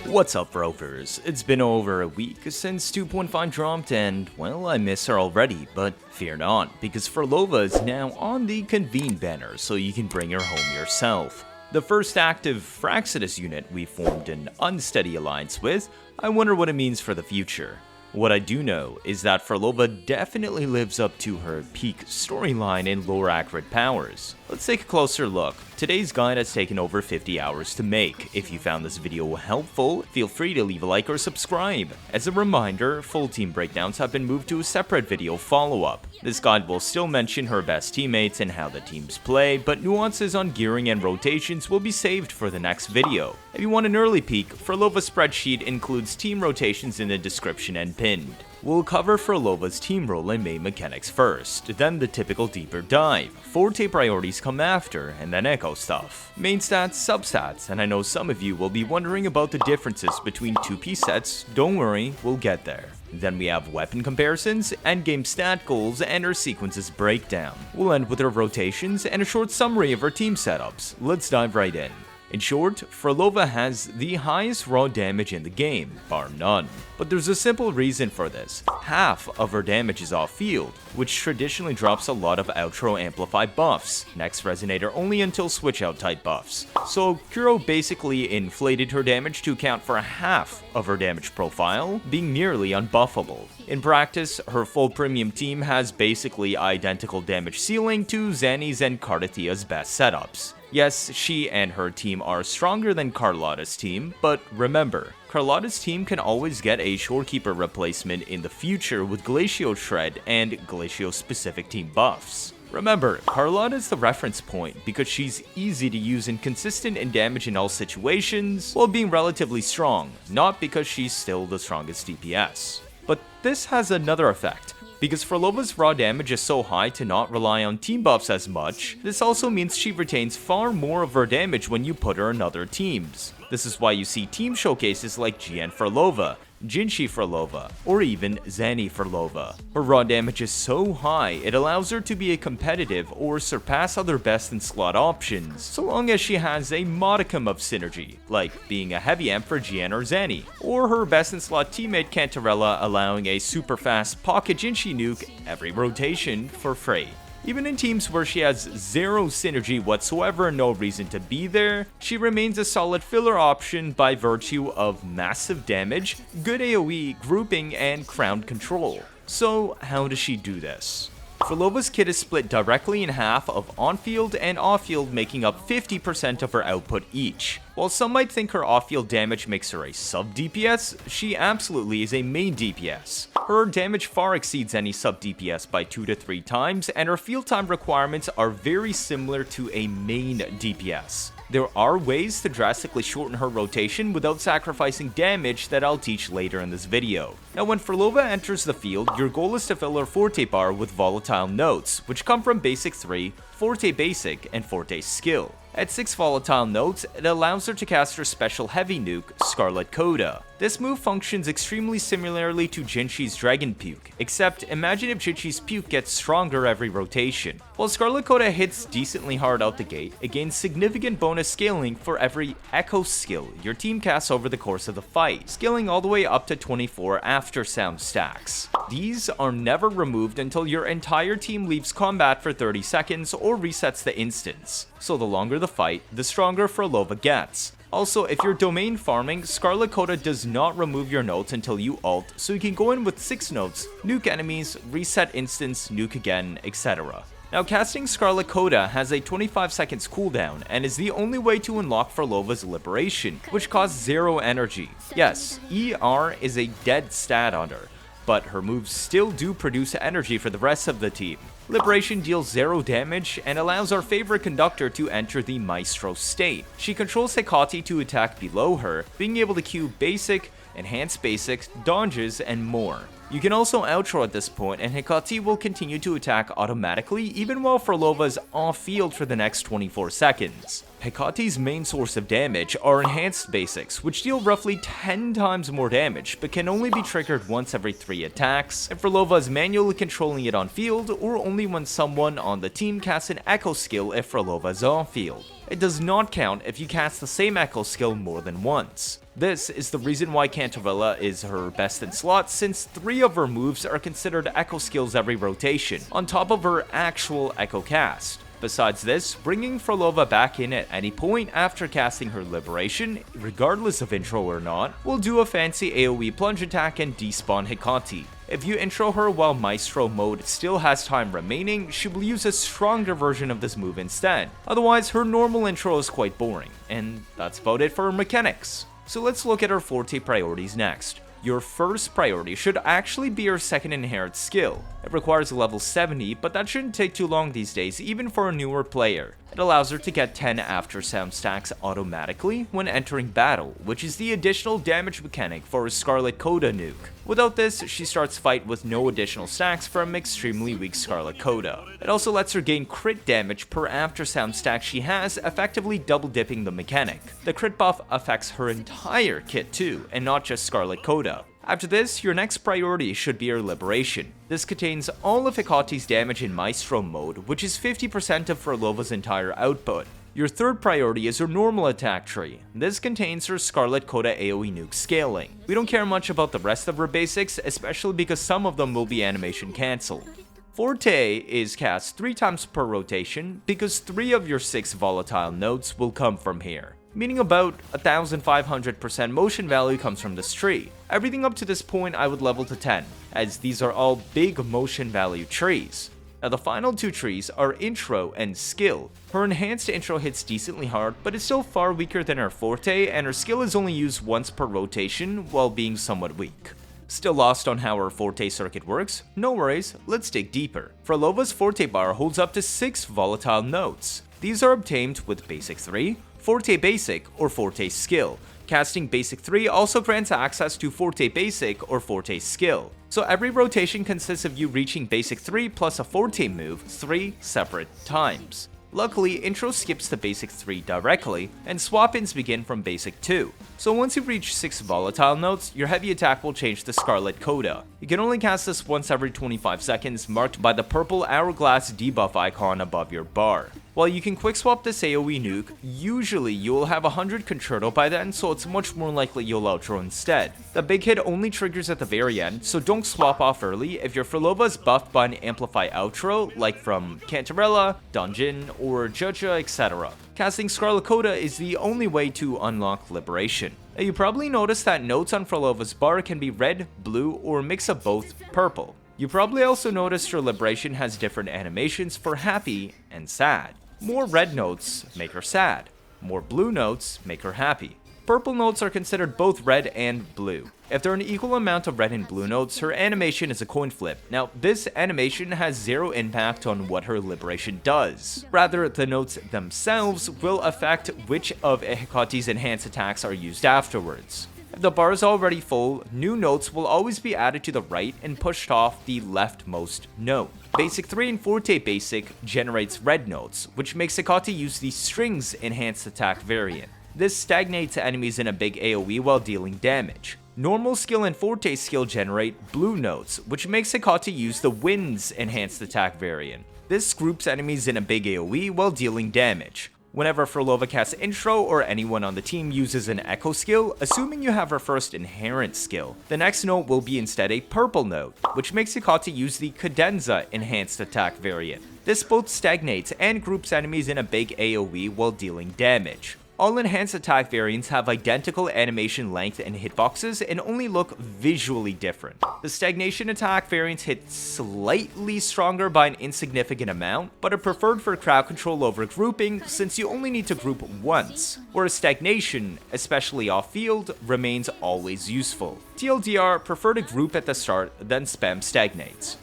What's up, rovers? It's been over a week since 2.5 dropped and, well, I miss her already, but fear not, because Frolova is now on the Convene banner, so you can bring her home yourself. The first active Fraxidus unit we formed an unsteady alliance with. I wonder what it means for the future. What I do know is that Frolova definitely lives up to her peak storyline and lore accurate powers. Let's take a closer look. Today's guide has taken over 50 hours to make. If you found this video helpful, feel free to leave a like or subscribe. As a reminder, full team breakdowns have been moved to a separate video follow-up. This guide will still mention her best teammates and how the teams play, but nuances on gearing and rotations will be saved for the next video. If you want an early peek, Frolova's spreadsheet includes team rotations in the description and pinned. We'll cover Frolova's team role and main mechanics first, then the typical deeper dive. Forte priorities come after, and then echo stuff. Main stats, substats, and I know some of you will be wondering about the differences between 2P sets. Don't worry, we'll get there. Then we have weapon comparisons, endgame stat goals, and our sequences breakdown. We'll end with our rotations and a short summary of our team setups. Let's dive right in. In short, Frolova has the highest raw damage in the game, bar none. But there's a simple reason for this. Half of her damage is off-field, which traditionally drops a lot of outro amplify buffs, next resonator only until switch-out type buffs. So Kuro basically inflated her damage to account for half of her damage profile, being nearly unbuffable. In practice, her full premium team has basically identical damage ceiling to Zanny's and Cardatia's best setups. Yes, she and her team are stronger than Carlotta's team, but remember, Carlotta's team can always get a Shorekeeper replacement in the future with Glacio Shred and Glacio-specific team buffs. Remember, Carlotta is the reference point because she's easy to use and consistent in damage in all situations, while being relatively strong, not because she's still the strongest DPS. But this has another effect. Because Frolova's raw damage is so high to not rely on team buffs as much, this also means she retains far more of her damage when you put her in other teams. This is why you see team showcases like GN Frolova, Jinshi Frolova, or even Zanny Frolova. Her raw damage is so high, it allows her to be a competitive or surpass other best in slot options, so long as she has a modicum of synergy, like being a heavy amp for GN or Zanny, or her best in slot teammate Cantarella allowing a super fast pocket Jinshi nuke every rotation for Frey. Even in teams where she has zero synergy whatsoever and no reason to be there, she remains a solid filler option by virtue of massive damage, good AoE, grouping, and crown control. So how does she do this? Frolova's kit is split directly in half of on-field and off-field, making up 50% of her output each. While some might think her off-field damage makes her a sub-DPS, she absolutely is a main DPS. Her damage far exceeds any sub-DPS by 2 to 3 times, and her field time requirements are very similar to a main DPS. There are ways to drastically shorten her rotation without sacrificing damage that I'll teach later in this video. Now when Frolova enters the field, your goal is to fill her Forte bar with volatile notes, which come from Basic 3, Forte Basic, and Forte Skill. At 6 volatile notes, it allows her to cast her special heavy nuke, Scarlet Coda. This move functions extremely similarly to Jinshi's Dragon Puke, except imagine if Jinshi's Puke gets stronger every rotation. While Scarlet Coda hits decently hard out the gate, it gains significant bonus scaling for every Echo skill your team casts over the course of the fight, scaling all the way up to 24 after sound stacks. These are never removed until your entire team leaves combat for 30 seconds or resets the instance. So the longer the fight, the stronger Frolova gets. Also, if you're domain farming, Scarlet Coda does not remove your notes until you ult, so you can go in with 6 notes, nuke enemies, reset instance, nuke again, etc. Now, casting Scarlet Coda has a 25 seconds cooldown and is the only way to unlock Frolova's Liberation, which costs 0 energy. Yes, ER is a dead stat on her, but her moves still do produce energy for the rest of the team. Liberation deals 0 damage and allows our favorite conductor to enter the Maestro state. She controls Hecate to attack below her, being able to Q basic enhanced basics, dodges, and more. You can also outro at this point, and Hecate will continue to attack automatically even while Frolova is off-field for the next 24 seconds. Hecate's main source of damage are enhanced basics, which deal roughly 10 times more damage, but can only be triggered once every 3 attacks, and Frolova is manually controlling it on field, or only when someone on the team casts an Echo skill if Frolova is off field. It does not count if you cast the same Echo skill more than once. This is the reason why Cantarella is her best in slot, since 3 of her moves are considered Echo skills every rotation, on top of her actual Echo cast. Besides this, bringing Frolova back in at any point after casting her Liberation, regardless of intro or not, will do a fancy AoE plunge attack and despawn Hecate. If you intro her while Maestro mode still has time remaining, she will use a stronger version of this move instead. Otherwise, her normal intro is quite boring, and that's about it for her mechanics. So let's look at her Forte priorities next. Your first priority should actually be your second inherent skill. It requires a level 70, but that shouldn't take too long these days, even for a newer player. It allows her to get 10 after sound stacks automatically when entering battle, which is the additional damage mechanic for a Scarlet Coda nuke. Without this, she starts fight with no additional stacks from extremely weak Scarlet Coda. It also lets her gain crit damage per after sound stack she has, effectively double dipping the mechanic. The crit buff affects her entire kit too, and not just Scarlet Coda. After this, your next priority should be your Liberation. This contains all of Hecate's damage in Maestro mode, which is 50% of Frolova's entire output. Your third priority is her normal attack tree. This contains her Scarlet Coda AoE nuke scaling. We don't care much about the rest of her basics, especially because some of them will be animation cancelled. Forte is cast 3 times per rotation because 3 of your 6 volatile notes will come from here, meaning about 1500% motion value comes from this tree. Everything up to this point I would level to 10, as these are all big motion value trees. Now the final 2 trees are Intro and Skill. Her enhanced intro hits decently hard, but is still far weaker than her Forte, and her skill is only used once per rotation while being somewhat weak. Still lost on how her Forte circuit works? No worries, let's dig deeper. Frolova's Forte bar holds up to 6 volatile notes. These are obtained with Basic 3, Forte Basic, or Forte Skill. Casting Basic 3 also grants access to Forte Basic or Forte Skill. So every rotation consists of you reaching Basic 3 plus a Forte move 3 separate times. Luckily, Intro skips to Basic 3 directly, and swap-ins begin from Basic 2. So once you reach 6 volatile notes, your heavy attack will change to Scarlet Coda. You can only cast this once every 25 seconds, marked by the purple hourglass debuff icon above your bar. While you can quick swap this AoE nuke, usually you will have 100 Concerto by then, so it's much more likely you'll outro instead. The big hit only triggers at the very end, so don't swap off early if your Frolova is buffed by an Amplify outro, like from Cantarella, Dungeon, or Joja, etc. Casting Scarlet Coda is the only way to unlock Liberation. Now, you probably noticed that notes on Frolova's bar can be red, blue, or a mix of both purple. You probably also noticed her Liberation has different animations for happy and sad. More red notes make her sad. More blue notes make her happy. Purple notes are considered both red and blue. If there are an equal amount of red and blue notes, her animation is a coin flip. Now, this animation has 0 impact on what her Liberation does. Rather, the notes themselves will affect which of Hecate's enhanced attacks are used afterwards. If the bar is already full, new notes will always be added to the right and pushed off the leftmost note. Basic 3 and Forte Basic generates red notes, which makes Hecate use the Strings enhanced attack variant. This stagnates enemies in a big AoE while dealing damage. Normal skill and Forte skill generate blue notes, which makes Hecate use the Winds enhanced attack variant. This groups enemies in a big AoE while dealing damage. Whenever Frolova casts Intro or anyone on the team uses an Echo skill, assuming you have her first inherent skill, the next note will be instead a purple note, which makes Hecate use the Cadenza enhanced attack variant. This both stagnates and groups enemies in a big AoE while dealing damage. All enhanced attack variants have identical animation length and hitboxes and only look visually different. The stagnation attack variants hit slightly stronger by an insignificant amount, but are preferred for crowd control over grouping since you only need to group once, whereas stagnation, especially off-field, remains always useful. TLDR, prefer to group at the start, then spam stagnates.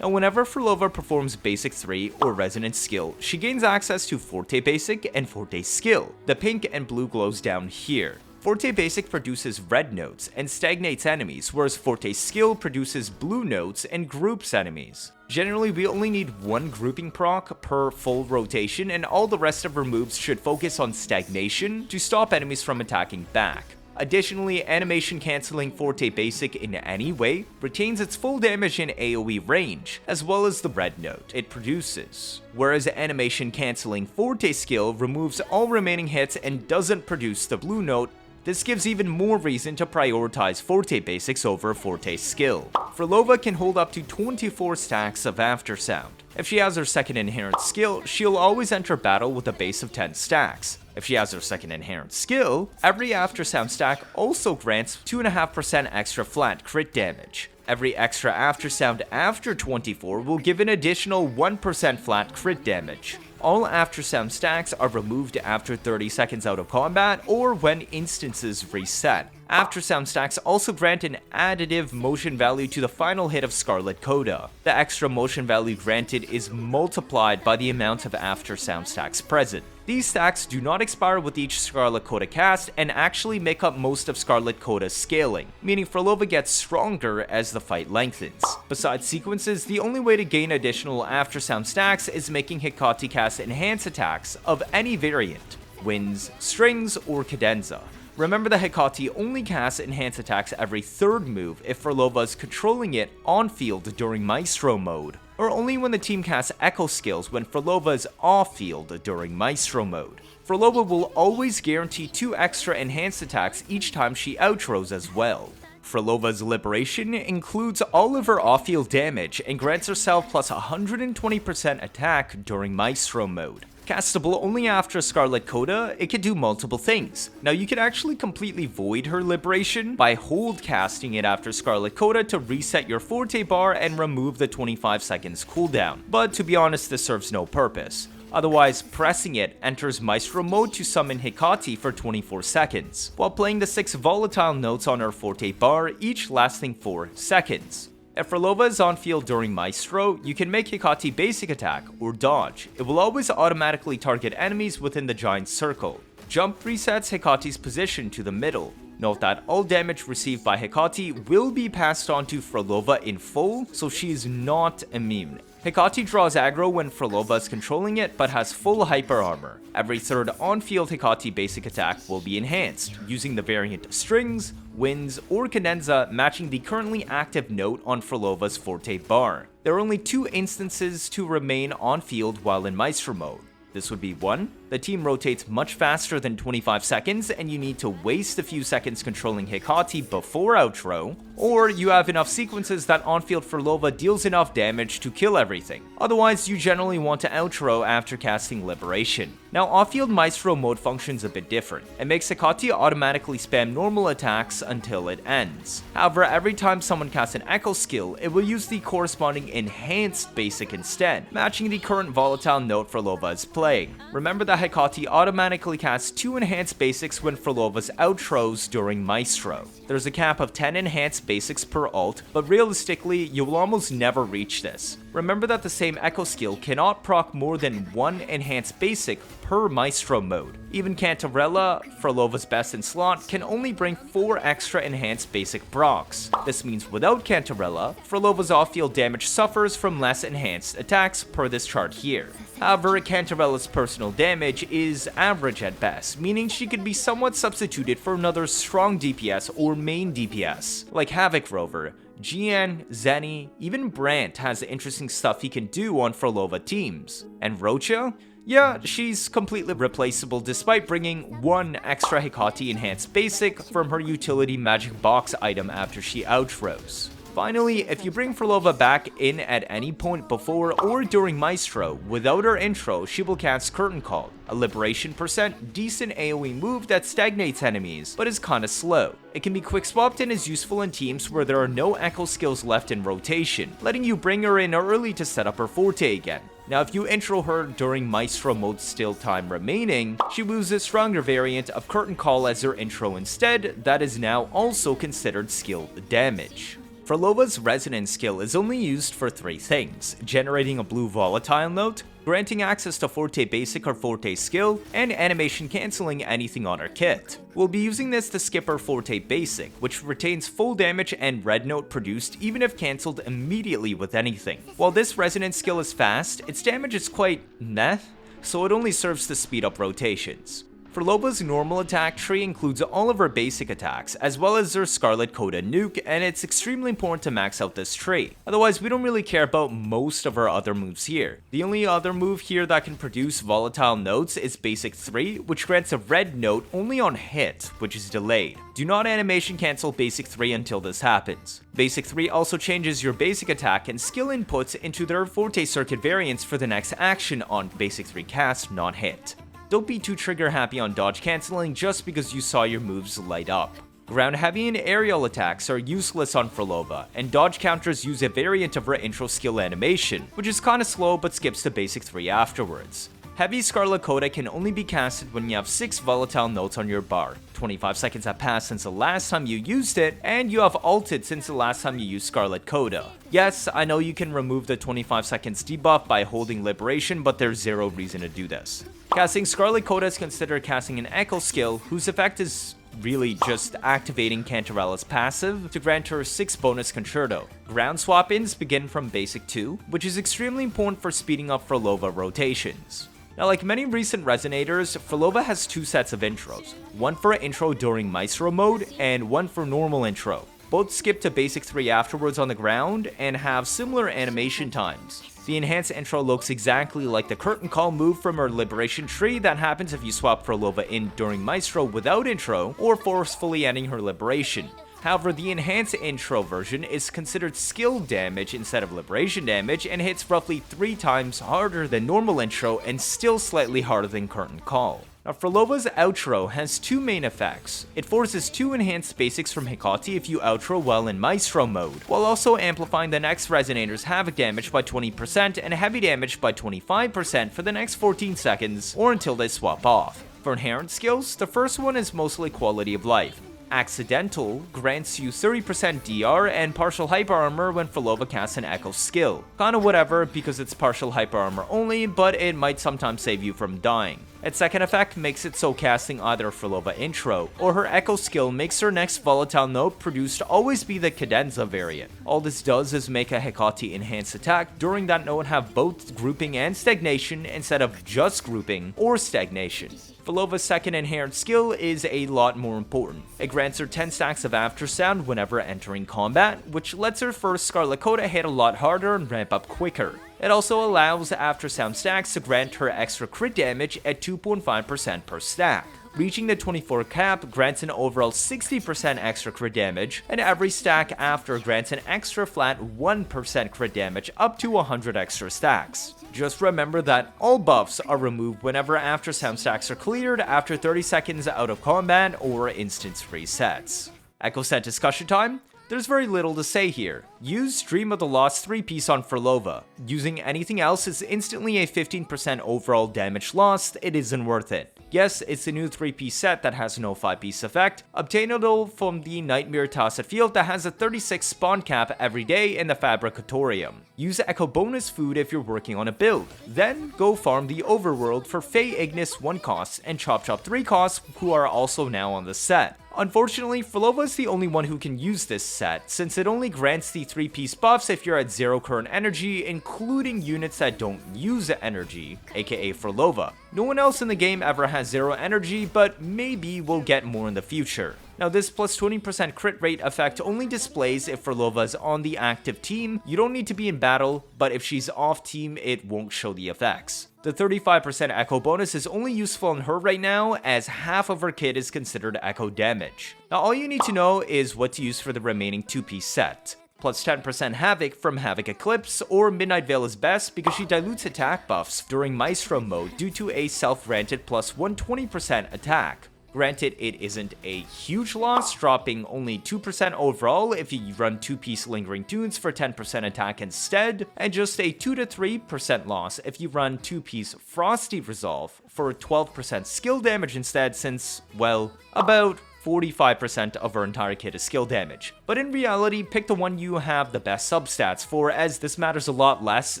Now whenever Frolova performs Basic 3 or Resonance Skill, she gains access to Forte Basic and Forte Skill. The pink and blue glows down here. Forte Basic produces red notes and stagnates enemies, whereas Forte Skill produces blue notes and groups enemies. Generally, we only need one grouping proc per full rotation, and all the rest of her moves should focus on stagnation to stop enemies from attacking back. Additionally, animation cancelling Forte Basic in any way retains its full damage in AoE range, as well as the red note it produces. Whereas animation cancelling Forte Skill removes all remaining hits and doesn't produce the blue note. This gives even more reason to prioritize Forte Basics over Forte Skill. Frolova can hold up to 24 stacks of Aftersound. If she has her second inherent skill, she'll always enter battle with a base of 10 stacks. If she has her second inherent skill, every Aftersound stack also grants 2.5% extra flat crit damage. Every extra Aftersound after 24 will give an additional 1% flat crit damage. All Aftersound stacks are removed after 30 seconds out of combat or when instances reset. Aftersound stacks also grant an additive motion value to the final hit of Scarlet Coda. The extra motion value granted is multiplied by the amount of Aftersound stacks present. These stacks do not expire with each Scarlet Coda cast and actually make up most of Scarlet Coda's scaling, meaning Frolova gets stronger as the fight lengthens. Besides sequences, the only way to gain additional Aftersound stacks is making Hecate cast enhance attacks of any variant, winds, strings, or cadenza. Remember that Hecate only casts enhance attacks every third move if Frolova is controlling it on field during Maestro mode, or only when the team casts Echo skills when Frolova is off field during Maestro mode. Frolova will always guarantee 2 extra enhanced attacks each time she outros as well. Frolova's Liberation includes all of her off-field damage and grants herself plus 120% attack during Maestro mode. Castable only after Scarlet Coda, it can do multiple things. Now you can actually completely void her Liberation by hold casting it after Scarlet Coda to reset your Forte bar and remove the 25 seconds cooldown, but to be honest this serves no purpose. Otherwise, pressing it enters Maestro mode to summon Hecate for 24 seconds, while playing the 6 volatile notes on her Forte bar, each lasting 4 seconds. If Frolova is on field during Maestro, you can make Hecate basic attack or dodge. It will always automatically target enemies within the giant circle. Jump resets Hecate's position to the middle. Note that all damage received by Hecate will be passed on to Frolova in full, so she is not immune. Hecate draws aggro when Frolova is controlling it, but has full hyper armor. Every third on-field Hecate basic attack will be enhanced, using the variant Strings, Winds, or Cadenza matching the currently active note on Frolova's Forte bar. There are only 2 instances to remain on-field while in Maestro mode. This would be 1. The team rotates much faster than 25 seconds and you need to waste a few seconds controlling Hecate before outro, or you have enough sequences that on-field Frolova deals enough damage to kill everything. Otherwise, you generally want to outro after casting Liberation. Now, off-field Maestro mode functions a bit different. It makes Hecate automatically spam normal attacks until it ends. However, every time someone casts an Echo skill, it will use the corresponding enhanced basic instead, matching the current volatile note Frolova is playing. Remember that Hecate automatically casts 2 enhanced basics when Frolova's outros during Maestro. There's a cap of 10 enhanced basics per ult, but realistically, you will almost never reach this. Remember that the same Echo skill cannot proc more than 1 enhanced basic per Maestro mode. Even Cantarella, Frolova's best in slot, can only bring 4 extra enhanced basic procs. This means without Cantarella, Frolova's off-field damage suffers from less enhanced attacks per this chart here. However, Cantarella's personal damage is average at best, meaning she could be somewhat substituted for another strong DPS or main DPS, like Havoc Rover. GN, Zenny, even Brandt has interesting stuff he can do on Frolova teams. And Rocha? Yeah, she's completely replaceable despite bringing 1 extra Hecate enhanced basic from her utility magic box item after she outros. Finally, if you bring Frolova back in at any point before or during Maestro, without her intro, she will cast Curtain Call, a Liberation % decent AoE move that stagnates enemies, but is kinda slow. It can be quick swapped and is useful in teams where there are no Echo skills left in rotation, letting you bring her in early to set up her Forte again. Now if you intro her during Maestro mode still time remaining, she will use a stronger variant of Curtain Call as her intro instead that is now also considered skilled damage. Frolova's Resonance skill is only used for 3 things: generating a blue volatile note, granting access to Forte Basic or Forte skill, and animation cancelling anything on her kit. We'll be using this to skip her Forte Basic, which retains full damage and red note produced even if cancelled immediately with anything. While this Resonance skill is fast, its damage is quite meh, so it only serves to speed up rotations. Frolova's normal attack tree includes all of her basic attacks, as well as her Scarlet Coda nuke, and it's extremely important to max out this tree. Otherwise, we don't really care about most of her other moves here. The only other move here that can produce volatile notes is Basic 3, which grants a red note only on hit, which is delayed. Do not animation cancel Basic 3 until this happens. Basic 3 also changes your basic attack and skill inputs into their Forte Circuit variants for the next action on Basic 3 cast, not hit. Don't be too trigger happy on dodge cancelling just because you saw your moves light up. Ground heavy and aerial attacks are useless on Frolova, and dodge counters use a variant of her intro skill animation, which is kinda slow but skips to Basic 3 afterwards. Heavy Scarlet Coda can only be casted when you have 6 volatile notes on your bar. 25 seconds have passed since the last time you used it, and you have ulted since the last time you used Scarlet Coda. Yes, I know you can remove the 25 seconds debuff by holding Liberation, but there's zero reason to do this. Casting Scarlet Coda is considered casting an Echo skill, whose effect is really just activating Cantarella's passive to grant her 6 bonus Concerto. Ground swap-ins begin from Basic 2, which is extremely important for speeding up Frolova rotations. Now, like many recent Resonators, Frolova has 2 sets of intros, one for intro during Maestro mode, and one for normal intro. Both skip to Basic 3 afterwards on the ground, and have similar animation times. The enhanced intro looks exactly like the Curtain Call move from her Liberation tree that happens if you swap Frolova in during Maestro without intro, or forcefully ending her Liberation. However, the enhanced intro version is considered skill damage instead of liberation damage and hits roughly 3 times harder than normal intro and still slightly harder than Curtain Call. Now, Frolova's outro has 2 main effects. It forces 2 enhanced basics from Hecate if you outro while in Maestro mode, while also amplifying the next Resonator's Havoc damage by 20% and heavy damage by 25% for the next 14 seconds or until they swap off. For inherent skills, the first one is mostly quality of life. Accidental grants you 30% DR and partial hyper armor when Frolova casts an Echo skill. Kinda whatever because it's partial hyper armor only, but it might sometimes save you from dying. Its second effect makes it so casting either Frolova intro or her Echo skill makes her next volatile note produced always be the Cadenza variant. All this does is make a Hecate enhanced attack during that note have both grouping and stagnation instead of just grouping or stagnation. Frolova's second inherent skill is a lot more important. It grants her 10 stacks of After Sound whenever entering combat, which lets her first Scarlet Coda hit a lot harder and ramp up quicker. It also allows After Sound stacks to grant her extra crit damage at 2.5% per stack. Reaching the 24 cap grants an overall 60% extra crit damage, and every stack after grants an extra flat 1% crit damage up to 100 extra stacks. Just remember that all buffs are removed whenever After Sound stacks are cleared after 30 seconds out of combat or instance resets. Echo set discussion time? There's very little to say here. Use Dream of the Lost 3-piece on Frolova. Using anything else is instantly a 15% overall damage lost, it isn't worth it. Yes, it's a new 3-piece set that has no 5-piece effect, obtainable from the Nightmare Tacet field that has a 36 spawn cap every day in the Fabricatorium. Use Echo bonus food if you're working on a build. Then go farm the Overworld for Faye Ignis 1 costs and Chop Chop 3 costs, who are also now on the set. Unfortunately, Frolova is the only one who can use this set, since it only grants the 3-piece buffs if you're at 0 current energy, including units that don't use energy, aka Frolova. No one else in the game ever has 0 energy, but maybe we'll get more in the future. Now, this plus 20% crit rate effect only displays if Frolova is on the active team. You don't need to be in battle, but if she's off team, it won't show the effects. The 35% Echo bonus is only useful on her right now, as half of her kit is considered Echo damage. Now, all you need to know is what to use for the remaining 2-piece set. Plus 10% Havoc from Havoc Eclipse, or Midnight Veil is best because she dilutes attack buffs during Maestro mode due to a self-granted plus 120% attack. Granted, it isn't a huge loss, dropping only 2% overall if you run 2-piece Lingering Tunes for 10% attack instead, and just a 2 to 3% loss if you run 2-piece Frosty Resolve for 12% skill damage instead, since, well, about 45% of her entire kit is skill damage. But in reality, pick the one you have the best substats for, as this matters a lot less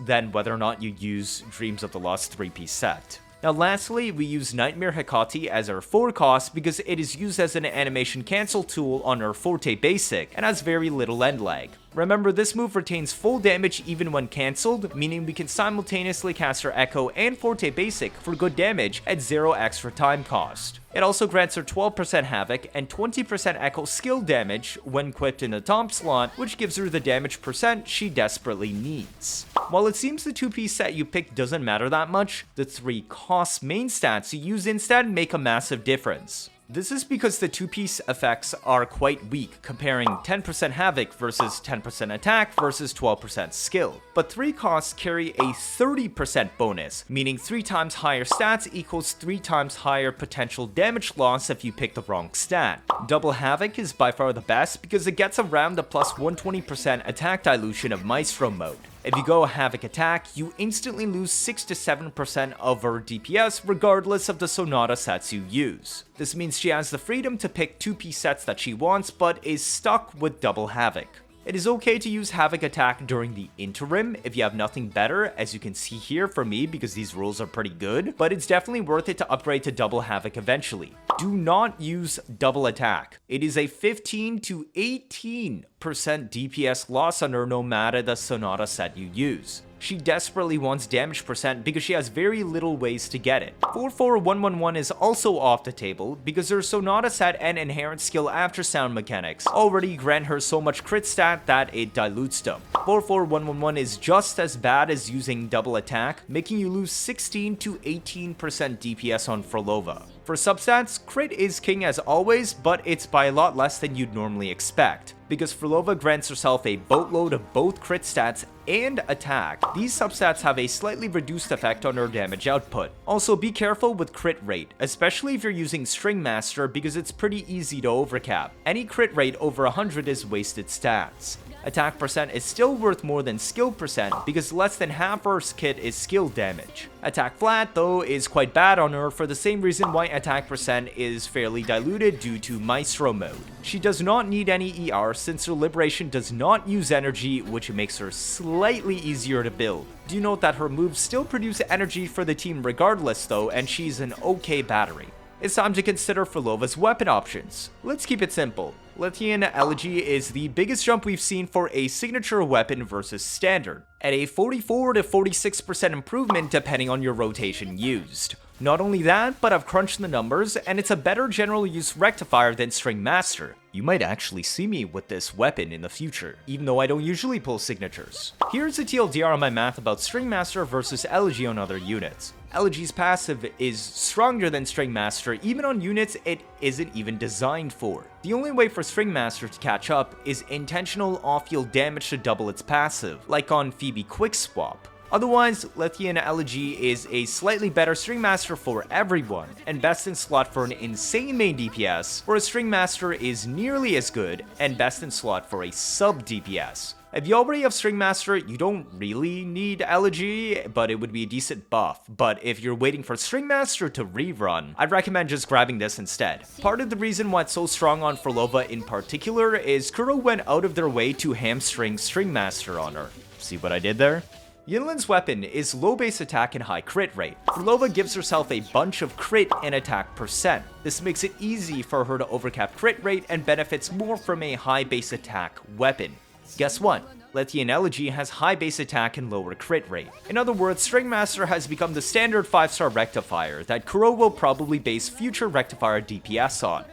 than whether or not you use Dreams of the Lost 3-piece set. Now lastly, we use Nightmare Hecate as our 4 cost because it is used as an animation cancel tool on our Forte basic and has very little end lag. Remember, this move retains full damage even when cancelled, meaning we can simultaneously cast our Echo and Forte basic for good damage at 0 extra time cost. It also grants her 12% Havoc and 20% Echo skill damage when equipped in the top slot, which gives her the damage percent she desperately needs. While it seems the 2-piece set you pick doesn't matter that much, the 3 cost main stats you use instead make a massive difference. This is because the 2-piece effects are quite weak, comparing 10% Havoc versus 10% attack versus 12% skill. But 3 costs carry a 30% bonus, meaning 3 times higher stats equals 3 times higher potential damage loss if you pick the wrong stat. Double Havoc is by far the best because it gets around the plus 120% attack dilution of Maestro mode. If you go Havoc attack, you instantly lose 6 to 7% of her DPS regardless of the Sonata sets you use. This means she has the freedom to pick 2-piece sets that she wants, but is stuck with double Havoc. It is okay to use Havoc attack during the interim if you have nothing better, as you can see here for me because these rules are pretty good, but it's definitely worth it to upgrade to double Havoc eventually. Do not use double attack. It is a 15 to 18% DPS loss on her no matter the Sonata set you use. She desperately wants damage percent because she has very little ways to get it. 44111 is also off the table because her Sonata set and inherent skill after sound mechanics already grant her so much crit stat that it dilutes them. 44111 is just as bad as using double attack, making you lose 16 to 18% DPS on Frolova. For substats, crit is king as always, but it's by a lot less than you'd normally expect. Because Frolova grants herself a boatload of both crit stats and attack, these substats have a slightly reduced effect on her damage output. Also, be careful with crit rate, especially if you're using String Master because it's pretty easy to overcap. Any crit rate over 100 is wasted stats. Attack percent is still worth more than skill percent because less than half her kit is skill damage. Attack flat though is quite bad on her for the same reason why attack percent is fairly diluted due to Maestro mode. She does not need any ER since her Liberation does not use energy, which makes her slightly easier to build. Do note that her moves still produce energy for the team regardless though, and she's an okay battery. It's time to consider Frolova's weapon options. Let's keep it simple. Lethean Elegy is the biggest jump we've seen for a signature weapon versus standard, at a 44 to 46% improvement depending on your rotation used. Not only that, but I've crunched the numbers, and it's a better general use rectifier than String Master. You might actually see me with this weapon in the future, even though I don't usually pull signatures. Here's a TLDR on my math about String Master versus Elegy on other units. Elegy's passive is stronger than String Master even on units it isn't even designed for. The only way for String Master to catch up is intentional off-field damage to double its passive, like on Phoebe Quick Swap. Otherwise, Lethean Elegy is a slightly better String Master for everyone, and best in slot for an insane main DPS, whereas String Master is nearly as good, and best in slot for a sub DPS. If you already have String Master, you don't really need Elegy, but it would be a decent buff. But if you're waiting for String Master to rerun, I'd recommend just grabbing this instead. Part of the reason why it's so strong on Frolova in particular is Kuro went out of their way to hamstring String Master on her. See what I did there? Yinlin's weapon is low base attack and high crit rate. Frolova gives herself a bunch of crit and attack percent. This makes it easy for her to overcap crit rate and benefits more from a high base attack weapon. Guess what? Lethean Elegy has high base attack and lower crit rate. In other words, String Master has become the standard 5-star rectifier that Kuro will probably base future rectifier DPS on.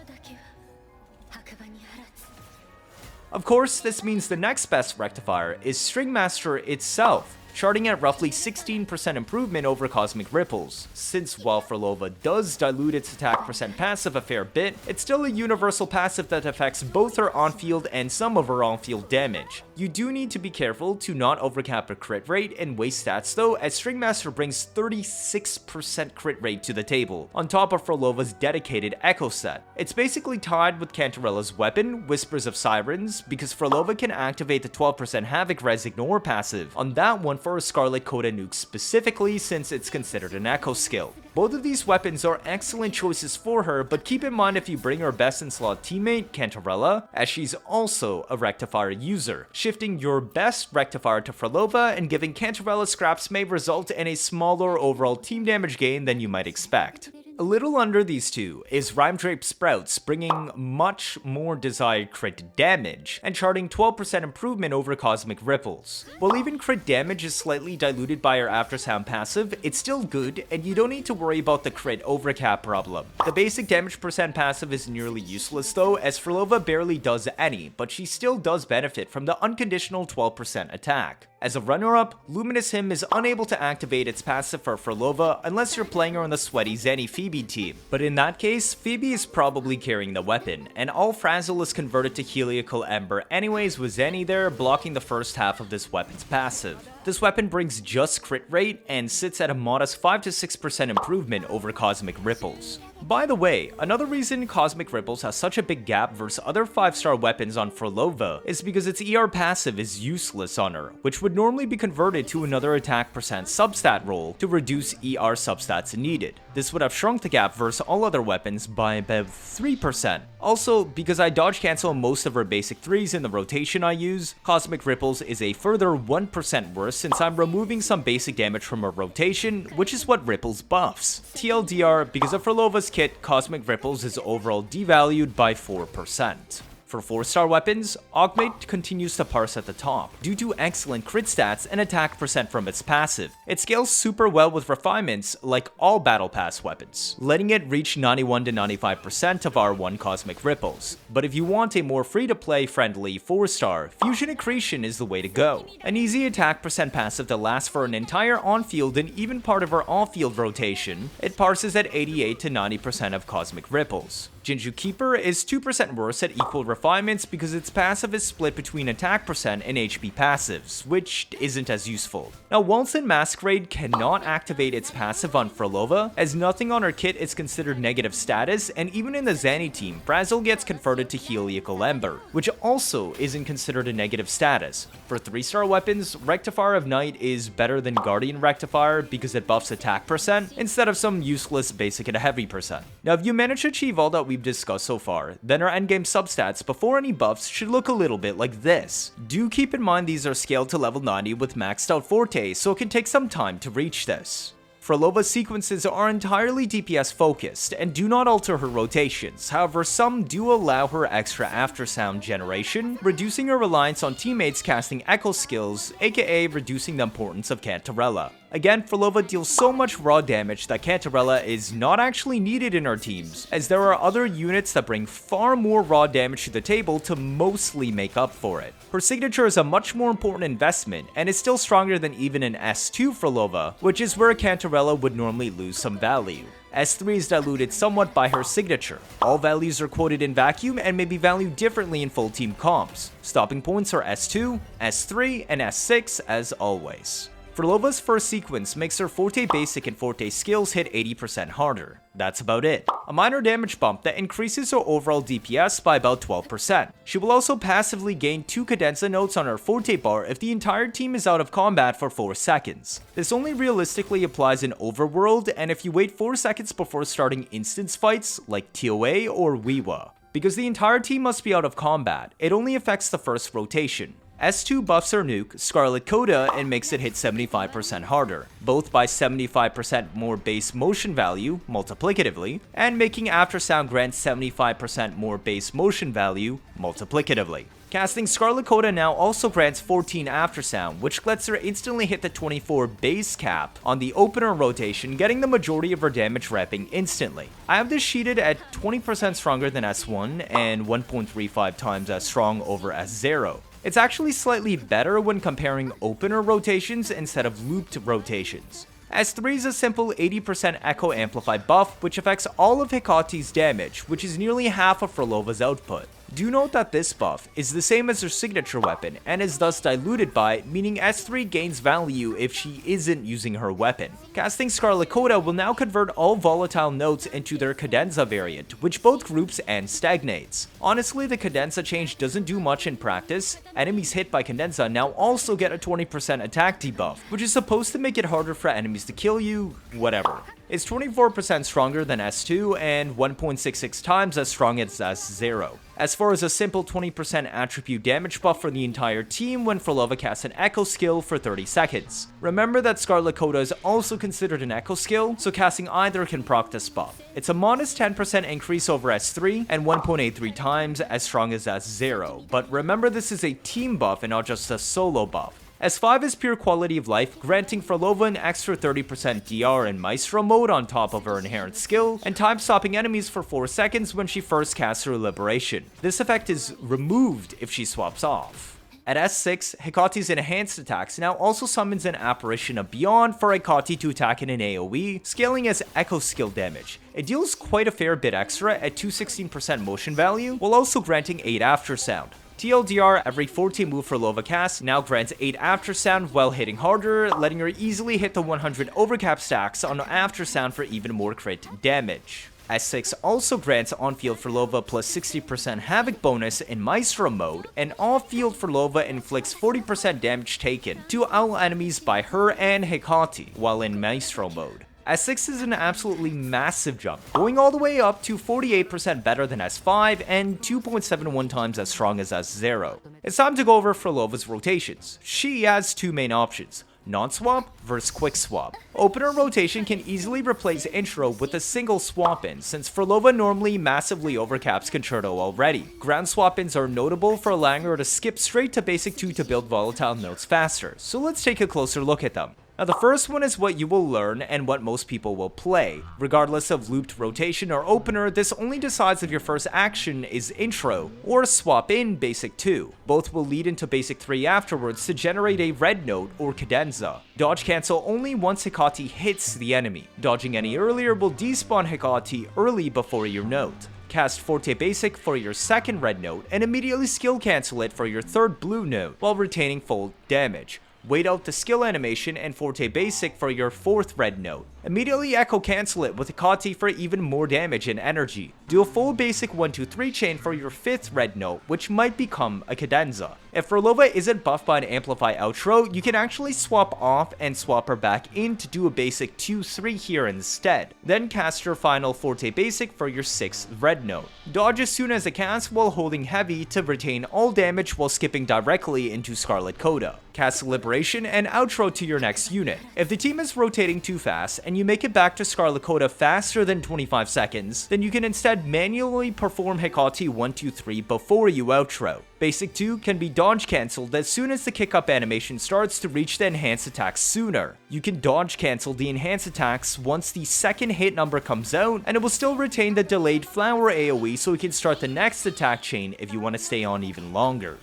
Of course, this means the next best rectifier is String Master itself, charting at roughly 16% improvement over Cosmic Ripples. Since while Frolova does dilute its attack percent passive a fair bit, it's still a universal passive that affects both her on-field and some of her on-field damage. You do need to be careful to not overcap her crit rate and waste stats though, as String Master brings 36% crit rate to the table, on top of Frolova's dedicated Echo set. It's basically tied with Cantarella's weapon, Whispers of Sirens, because Frolova can activate the 12% Havoc Res Ignore passive on that one for Scarlet Coda Nuke specifically since it's considered an echo skill. Both of these weapons are excellent choices for her, but keep in mind if you bring her best in slot teammate, Cantarella, as she's also a Rectifier user. Shifting your best Rectifier to Frolova and giving Cantarella scraps may result in a smaller overall team damage gain than you might expect. A little under these two is Rhyme Drape Sprouts, bringing much more desired crit damage and charting 12% improvement over Cosmic Ripples. While even crit damage is slightly diluted by her Aftersound passive, it's still good and you don't need to worry about the crit overcap problem. The basic damage percent passive is nearly useless though, as Frolova barely does any, but she still does benefit from the unconditional 12% attack. As a runner-up, Luminous Hymn is unable to activate its passive for Frolova unless you're playing her on the sweaty Zenny Phoebe team. But in that case, Phoebe is probably carrying the weapon, and all Frazzle is converted to Heliacal Ember anyways with Zenny there blocking the first half of this weapon's passive. This weapon brings just crit rate and sits at a modest 5 to 6% improvement over Cosmic Ripples. By the way, another reason Cosmic Ripples has such a big gap versus other 5-star weapons on Frolova is because its ER passive is useless on her, which would normally be converted to another attack percent substat roll to reduce ER substats needed. This would have shrunk the gap versus all other weapons by about 3%. Also, because I dodge cancel most of her basic 3s in the rotation I use, Cosmic Ripples is a further 1% worse since I'm removing some basic damage from her rotation, which is what Ripples buffs. TLDR, because of Frolova's kit, Cosmic Ripples is overall devalued by 4%. For 4-star weapons, Augmate continues to parse at the top, due to excellent crit stats and attack percent from its passive. It scales super well with refinements like all Battle Pass weapons, letting it reach 91 to 95% of R1 Cosmic Ripples. But if you want a more free-to-play friendly 4-star, Fusion Accretion is the way to go. An easy attack percent passive that lasts for an entire on-field and even part of her off-field rotation, it parses at 88 to 90% of Cosmic Ripples. Jinju Keeper is 2% worse at equal refinements because its passive is split between attack percent and HP passives, which isn't as useful. Now, Waltz Masquerade cannot activate its passive on Frolova, as nothing on her kit is considered negative status, and even in the Zenny team, Frazzle gets converted to Heliacal Ember, which also isn't considered a negative status. For 3-star weapons, Rectifier of Night is better than Guardian Rectifier because it buffs attack percent instead of some useless basic and heavy percent. Now, if you manage to achieve all that we've discussed so far, then our endgame substats before any buffs should look a little bit like this. Do keep in mind these are scaled to level 90 with maxed out Forte, so it can take some time to reach this. Frolova's sequences are entirely DPS focused and do not alter her rotations, however some do allow her extra aftersound generation, reducing her reliance on teammates casting echo skills, aka reducing the importance of Cantarella. Again, Frolova deals so much raw damage that Cantarella is not actually needed in our teams, as there are other units that bring far more raw damage to the table to mostly make up for it. Her signature is a much more important investment, and is still stronger than even an S2 Frolova, which is where Cantarella would normally lose some value. S3 is diluted somewhat by her signature. All values are quoted in vacuum and may be valued differently in full team comps. Stopping points are S2, S3, and S6 as always. Frolova's first sequence makes her Forte Basic and Forte skills hit 80% harder. That's about it. A minor damage bump that increases her overall DPS by about 12%. She will also passively gain 2 Cadenza notes on her Forte bar if the entire team is out of combat for 4 seconds. This only realistically applies in Overworld and if you wait 4 seconds before starting instance fights like TOA or Wiwa. Because the entire team must be out of combat, it only affects the first rotation. S2 buffs her nuke, Scarlet Coda, and makes it hit 75% harder, both by 75% more base motion value, multiplicatively, and making Aftersound grant 75% more base motion value, multiplicatively. Casting Scarlet Coda now also grants 14 Aftersound, which lets her instantly hit the 24 base cap on the opener rotation, getting the majority of her damage repping instantly. I have this sheeted at 20% stronger than S1 and 1.35 times as strong over S0. It's actually slightly better when comparing opener rotations instead of looped rotations. S3 is a simple 80% Echo Amplify buff, which affects all of Hecati's damage, which is nearly half of Frolova's output. Do note that this buff is the same as her signature weapon and is thus diluted by it, meaning S3 gains value if she isn't using her weapon. Casting Scarlet Coda will now convert all volatile notes into their Cadenza variant, which both groups and stagnates. Honestly, the Cadenza change doesn't do much in practice. Enemies hit by Cadenza now also get a 20% attack debuff, which is supposed to make it harder for enemies to kill you, whatever. It's 24% stronger than S2 and 1.66 times as strong as S0. As far as a simple 20% attribute damage buff for the entire team when Frolova casts an Echo skill for 30 seconds. Remember that Scarlet Coda is also considered an Echo skill, so casting either can proc this buff. It's a modest 10% increase over S3 and 1.83 times as strong as S0, but remember this is a team buff and not just a solo buff. S5 is pure quality of life, granting Frolova an extra 30% DR in Maestro mode on top of her inherent skill, and time stopping enemies for 4 seconds when she first casts her Liberation. This effect is removed if she swaps off. At S6, Hekate's enhanced attacks now also summons an Apparition of Beyond for Hekate to attack in an AoE, scaling as Echo skill damage. It deals quite a fair bit extra at 216% motion value, while also granting 8 after sound. TLDR, every 14 move Frolova cast now grants 8 after sound while hitting harder, letting her easily hit the 100 overcap stacks on after sound for even more crit damage. S6 also grants on-field Frolova plus 60% havoc bonus in Maestro mode, and off-field Frolova inflicts 40% damage taken to all enemies by her and Hekate while in Maestro mode. S6 is an absolutely massive jump, going all the way up to 48% better than S5 and 2.71 times as strong as S0. It's time to go over Frolova's rotations. She has two main options: non-swap versus quick swap. Opener rotation can easily replace intro with a single swap-in, since Frolova normally massively overcaps Concerto already. Ground swap-ins are notable for allowing her to skip straight to basic 2 to build volatile notes faster, so let's take a closer look at them. Now the first one is what you will learn and what most people will play. Regardless of looped rotation or opener, this only decides if your first action is intro or swap in basic 2. Both will lead into basic 3 afterwards to generate a red note or cadenza. Dodge cancel only once Hekate hits the enemy. Dodging any earlier will despawn Hekate early before your note. Cast Forte Basic for your second red note and immediately skill cancel it for your third blue note while retaining full damage. Wait out the skill animation and Forte Basic for your fourth red note. Immediately Echo cancel it with Hekate for even more damage and energy. Do a full basic 1-2-3 chain for your fifth red note, which might become a cadenza. If Frolova isn't buffed by an Amplify outro, you can actually swap off and swap her back in to do a basic 2-3 here instead. Then cast your final Forte Basic for your sixth red note. Dodge as soon as it casts while holding heavy to retain all damage while skipping directly into Scarlet Coda. Cast Liberation and outro to your next unit. If the team is rotating too fast and you make it back to Scarlet Coda faster than 25 seconds, then you can instead manually perform Hekate 1-2-3 before you outro. Basic 2 can be dodge cancelled as soon as the kick up animation starts to reach the enhanced attacks sooner. You can dodge cancel the enhanced attacks once the second hit number comes out, and it will still retain the delayed flower AoE so you can start the next attack chain if you want to stay on even longer.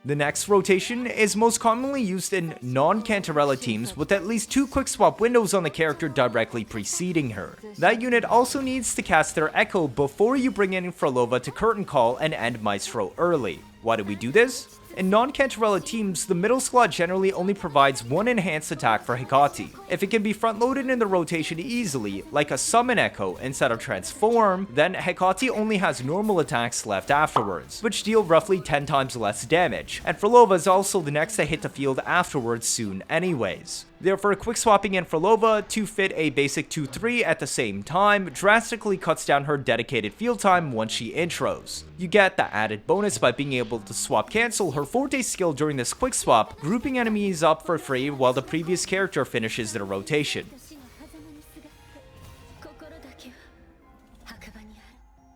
The next rotation is most commonly used in non-Cantarella teams with at least 2 quick swap windows on the character directly preceding her. That unit also needs to cast their Echo before you bring in Frolova to curtain call and end Maestro early. Why do we do this? In non-Cantarella teams, the middle slot generally only provides one enhanced attack for Hekate. If it can be front-loaded in the rotation easily, like a Summon Echo instead of Transform, then Hekate only has normal attacks left afterwards, which deal roughly 10 times less damage, and Frolova is also the next to hit the field afterwards soon anyways. Therefore, quick swapping in Frolova to fit a basic 2-3 at the same time drastically cuts down her dedicated field time once she intros. You get the added bonus by being able to swap cancel her Forte skill during this quick swap, grouping enemies up for free while the previous character finishes their rotation.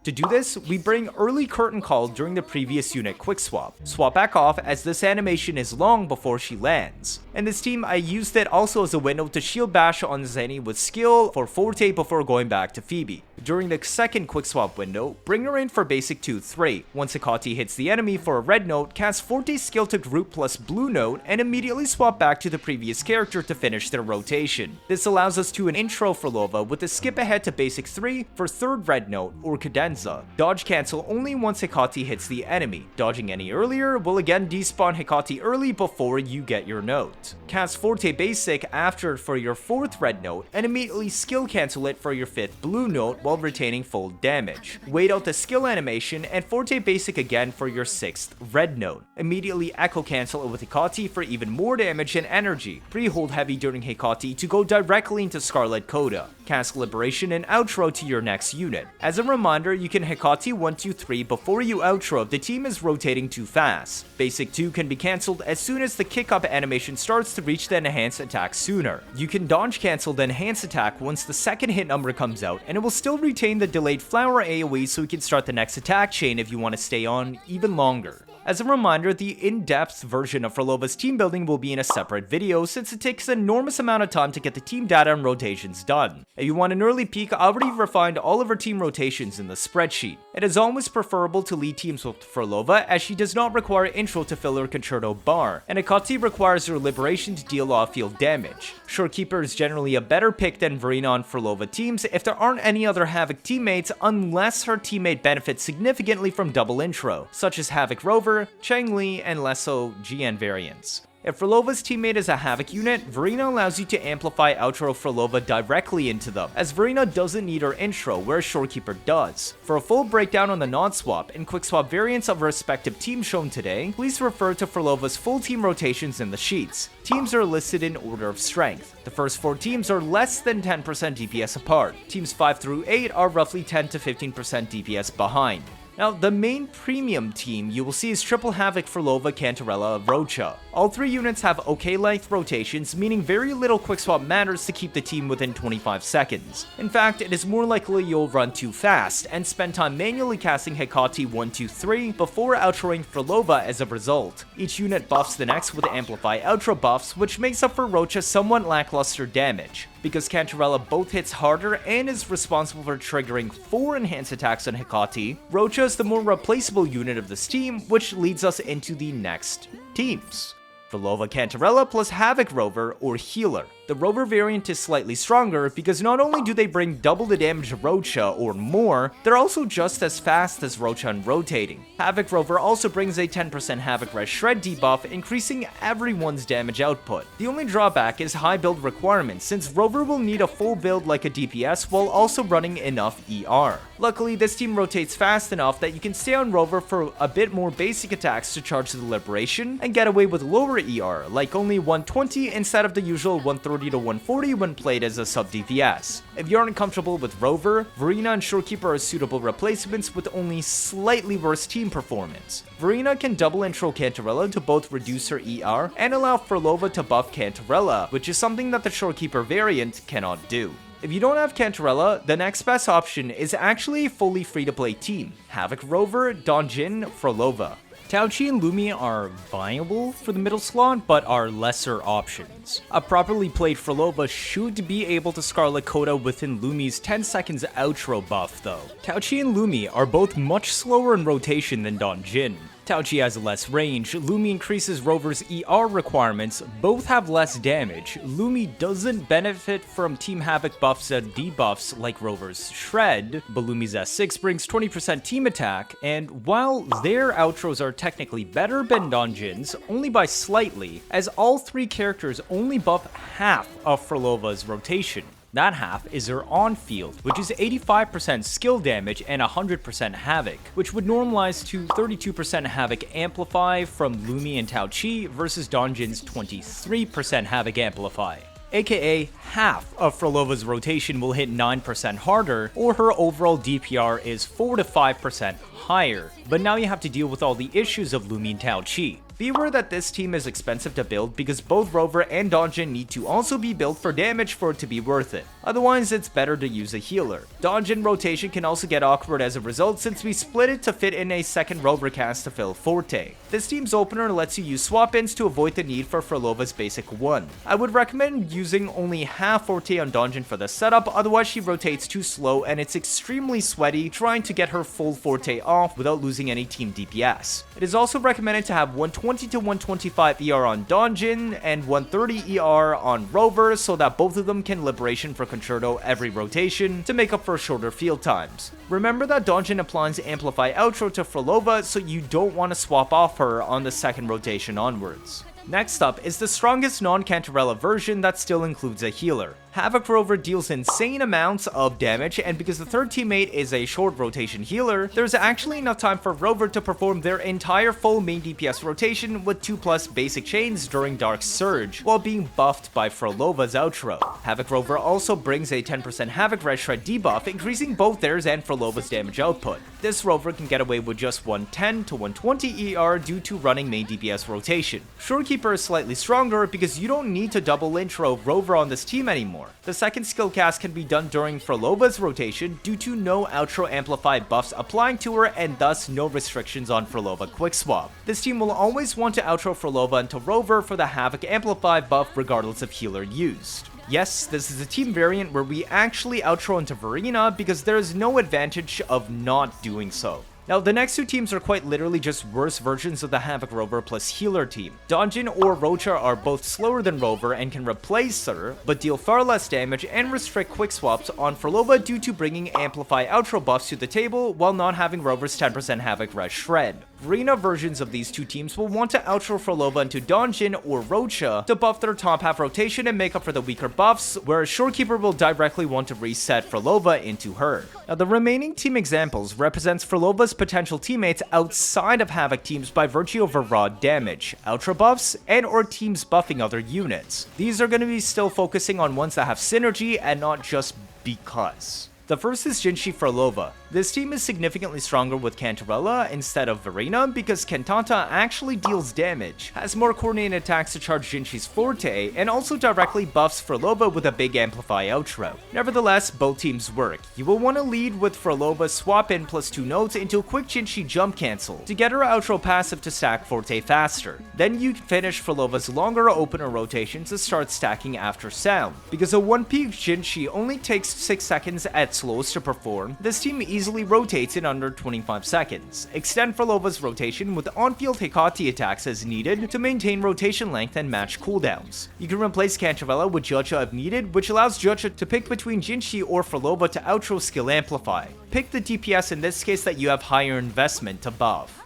To do this, we bring early curtain call during the previous unit quick swap. Swap back off as this animation is long before she lands. In this team, I used it also as a window to shield bash on Zenny with skill for Forte before going back to Phoebe. During the second quick swap window, bring her in for basic 2-3. Once Hecate hits the enemy for a red note, cast Forte's skill to group plus blue note and immediately swap back to the previous character to finish their rotation. This allows us to an intro for Lova with a skip ahead to basic 3 for third red note or cadenza. Dodge cancel only once Hecate hits the enemy. Dodging any earlier will again despawn Hecate early before you get your note. Cast Forte basic after for your fourth red note and immediately skill cancel it for your fifth blue note while retaining full damage. Wait out the skill animation and Forte basic again for your sixth red note. Immediately echo cancel it with Hecate for even more damage and energy. Pre-hold heavy during Hecate to go directly into Scarlet Coda. Cast Liberation and outro to your next unit. As a reminder, you can Hecate 1-2-3 before you outro if the team is rotating too fast. Basic 2 can be cancelled as soon as the kick up animation starts to reach the enhanced attack sooner. You can dodge cancel the enhanced attack once the second hit number comes out, and it will still retain the delayed flower AoE so you can start the next attack chain if you want to stay on even longer. As a reminder, the in-depth version of Frolova's team building will be in a separate video since it takes an enormous amount of time to get the team data and rotations done. If you want an early peek, I already refined all of her team rotations in the spreadsheet. It is always preferable to lead teams with Frolova as she does not require intro to fill her concerto bar, and Hecate requires her liberation to deal off-field damage. Shorekeeper is generally a better pick than Verina on Frolova teams if there aren't any other Havoc teammates unless her teammate benefits significantly from double intro, such as Havoc Rover, Cheng Li, and less so GN variants. If Frolova's teammate is a Havoc unit, Verina allows you to amplify outro Frolova directly into them, as Verina doesn't need her intro, whereas Shorekeeper does. For a full breakdown on the non-swap and quick swap variants of respective teams shown today, please refer to Frolova's full team rotations in the sheets. Teams are listed in order of strength. The first 4 teams are less than 10% DPS apart. Teams 5 through 8 are roughly 10 to 15% DPS behind. Now, the main premium team you will see is Triple Havoc, Frolova, Cantarella, Rocha. All 3 units have okay length rotations, meaning very little quick swap matters to keep the team within 25 seconds. In fact, it is more likely you'll run too fast and spend time manually casting Hecate 1-2-3 before outroing Frolova as a result. Each unit buffs the next with Amplify outro buffs, which makes up for Rocha somewhat lackluster damage. Because Cantarella both hits harder and is responsible for triggering 4 enhanced attacks on Hecate, Rocha is the more replaceable unit of this team, which leads us into the next teams. Frolova Cantarella plus Havoc Rover or Healer. The Rover variant is slightly stronger because not only do they bring double the damage of Rocha or more, they're also just as fast as Rocha in rotating. Havoc Rover also brings a 10% Havoc Res Shred debuff, increasing everyone's damage output. The only drawback is high build requirements, since Rover will need a full build like a DPS while also running enough ER. Luckily, this team rotates fast enough that you can stay on Rover for a bit more basic attacks to charge the Liberation and get away with lower ER, like only 120 instead of the usual 130 to 140 when played as a sub DPS. If you aren't comfortable with Rover, Verina and Shorekeeper are suitable replacements with only slightly worse team performance. Verina can double intro Cantarella to both reduce her ER and allow Frolova to buff Cantarella, which is something that the Shorekeeper variant cannot do. If you don't have Cantarella, the next best option is actually a fully free-to-play team. Havoc Rover, Donjin, Frolova. Tauchi and Lumi are viable for the middle slot, but are lesser options. A properly played Frolova should be able to Scarlet Coda within Lumi's 10 seconds outro buff though. Tauchi and Lumi are both much slower in rotation than Donjin. Tauchi has less range, Lumi increases Rover's ER requirements, both have less damage. Lumi doesn't benefit from Team Havoc buffs and debuffs like Rover's Shred, but Lumi's S6 brings 20% team attack, and while their outros are technically better than Donjin's, only by slightly, as all 3 characters only buff half of Frolova's rotation. That half is her on-field, which is 85% skill damage and 100% Havoc, which would normalize to 32% Havoc Amplify from Lumi and Tauchi versus Donjin's 23% Havoc Amplify. AKA, half of Frolova's rotation will hit 9% harder, or her overall DPR is 4 to 5% higher. But now you have to deal with all the issues of Lumi and Tauchi. Be aware that this team is expensive to build because both Rover and Donjin need to also be built for damage for it to be worth it. Otherwise, it's better to use a healer. Donjin rotation can also get awkward as a result since we split it to fit in a second Rover cast to fill Forte. This team's opener lets you use swap-ins to avoid the need for Frolova's basic 1. I would recommend using only half Forte on Donjin for the setup, otherwise she rotates too slow and it's extremely sweaty trying to get her full Forte off without losing any team DPS. It is also recommended to have 120 to 125 ER on Donjin and 130 ER on Rover so that both of them can Liberation for Concerto every rotation to make up for shorter field times. Remember that Donjin applies Amplify Outro to Frolova, so you don't want to swap off her on the second rotation onwards. Next up is the strongest non-Cantarella version that still includes a healer. Havoc Rover deals insane amounts of damage, and because the third teammate is a short rotation healer, there's actually enough time for Rover to perform their entire full main DPS rotation with 2+ basic chains during Dark Surge, while being buffed by Frolova's outro. Havoc Rover also brings a 10% Havoc Red Shred debuff, increasing both theirs and Frolova's damage output. This Rover can get away with just 110 to 120 ER due to running main DPS rotation. Shorekeeper is slightly stronger because you don't need to double intro Rover on this team anymore. The second skill cast can be done during Frolova's rotation due to no outro amplify buffs applying to her and thus no restrictions on Frolova quick swap. This team will always want to outro Frolova into Rover for the Havoc amplify buff regardless of healer used. Yes, this is a team variant where we actually outro into Verena because there is no advantage of not doing so. Now, the next two teams are quite literally just worse versions of the Havoc Rover plus healer team. Donjin or Rocha are both slower than Rover and can replace her, but deal far less damage and restrict quick swaps on Frolova due to bringing Amplify outro buffs to the table while not having Rover's 10% Havoc Red Shred. Verena versions of these two teams will want to outro Frolova into Donjin or Rocha to buff their top half rotation and make up for the weaker buffs, whereas Shorekeeper will directly want to reset Frolova into her. Now, the remaining team examples represents Frolova's potential teammates outside of Havoc teams by virtue of her raw damage, outro buffs, and or teams buffing other units. These are going to be still focusing on ones that have synergy and not just because. The first is Jinshi Frolova. This team is significantly stronger with Cantarella instead of Verena because Cantata actually deals damage, has more coordinated attacks to charge Jinshi's forte, and also directly buffs Frolova with a big amplify outro. Nevertheless, both teams work. You will want to lead with Frolova swap in +2 notes into a quick Jinshi jump cancel to get her outro passive to stack forte faster. Then you finish Frolova's longer opener rotation to start stacking after sound. Because a 1-peak Jinshi only takes 6 seconds at slowest to perform, this team easily rotates in under 25 seconds. Extend Frolova's rotation with on-field Hikati attacks as needed to maintain rotation length and match cooldowns. You can replace Cantarella with Jyocha if needed, which allows Jyocha to pick between Jinshi or Frolova to outro skill amplify. Pick the DPS in this case that you have higher investment to buff.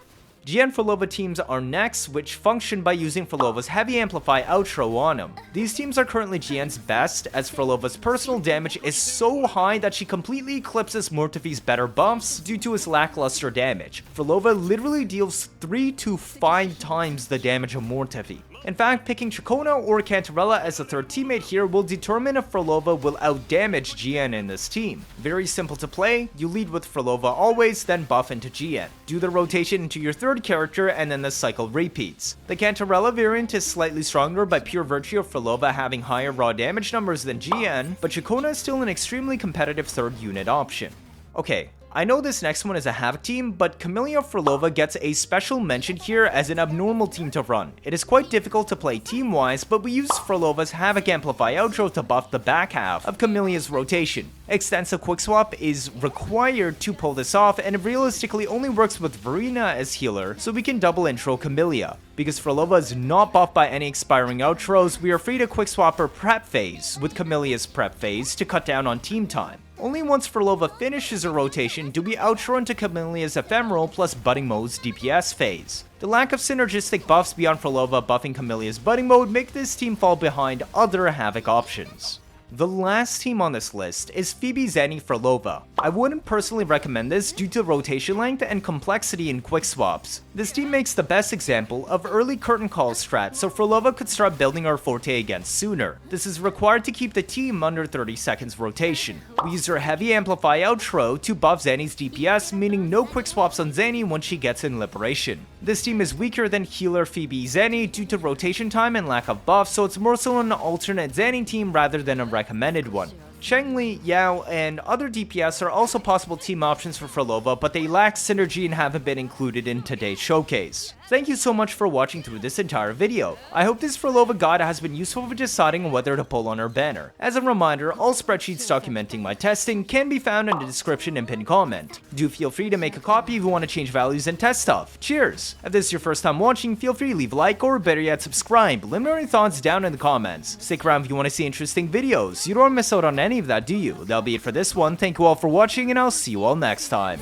GN Frolova teams are next, which function by using Frolova's heavy amplify outro on them. These teams are currently GN's best, as Frolova's personal damage is so high that she completely eclipses Mortefi's better buffs due to his lackluster damage. Frolova literally deals 3 to 5 times the damage of Mortefi. In fact, picking Chakona or Cantarella as a third teammate here will determine if Frolova will outdamage GN in this team. Very simple to play, you lead with Frolova always, then buff into GN. Do the rotation into your third character and then the cycle repeats. The Cantarella variant is slightly stronger by pure virtue of Frolova having higher raw damage numbers than GN, but Chakona is still an extremely competitive third unit option. Okay, I know this next one is a Havoc team, but Camellia Frolova gets a special mention here as an abnormal team to run. It is quite difficult to play team-wise, but we use Frolova's Havoc Amplify outro to buff the back half of Camellia's rotation. Extensive quick swap is required to pull this off, and it realistically only works with Verena as healer, so we can double intro Camellia. Because Frolova is not buffed by any expiring outros, we are free to quick swap her prep phase with Camellia's prep phase to cut down on team time. Only once Frolova finishes her rotation do we outro into Camellia's Ephemeral plus Budding Mode's DPS phase. The lack of synergistic buffs beyond Frolova buffing Camellia's Budding Mode make this team fall behind other Havoc options. The last team on this list is Phoebe Zenny Frolova. I wouldn't personally recommend this due to rotation length and complexity in quick swaps. This team makes the best example of early curtain call strat, so Frolova could start building her forte again sooner. This is required to keep the team under 30 seconds rotation. We use her heavy amplify outro to buff Zenny's DPS, meaning no quick swaps on Zenny once she gets in Liberation. This team is weaker than healer Phoebe Zenny due to rotation time and lack of buff, so it's more so an alternate Zenny team rather than a recommended one. Cheng-Li, Yao, and other DPS are also possible team options for Frolova, but they lack synergy and haven't been included in today's showcase. Thank you so much for watching through this entire video. I hope this Frolova guide has been useful for deciding on whether to pull on her banner. As a reminder, all spreadsheets documenting my testing can be found in the description and pinned comment. Do feel free to make a copy if you want to change values and test stuff. Cheers! If this is your first time watching, feel free to leave a like or better yet subscribe. Let me know your thoughts down in the comments. Stick around if you want to see interesting videos. You don't want to miss out on any of that, do you? That'll be it for this one. Thank you all for watching and I'll see you all next time.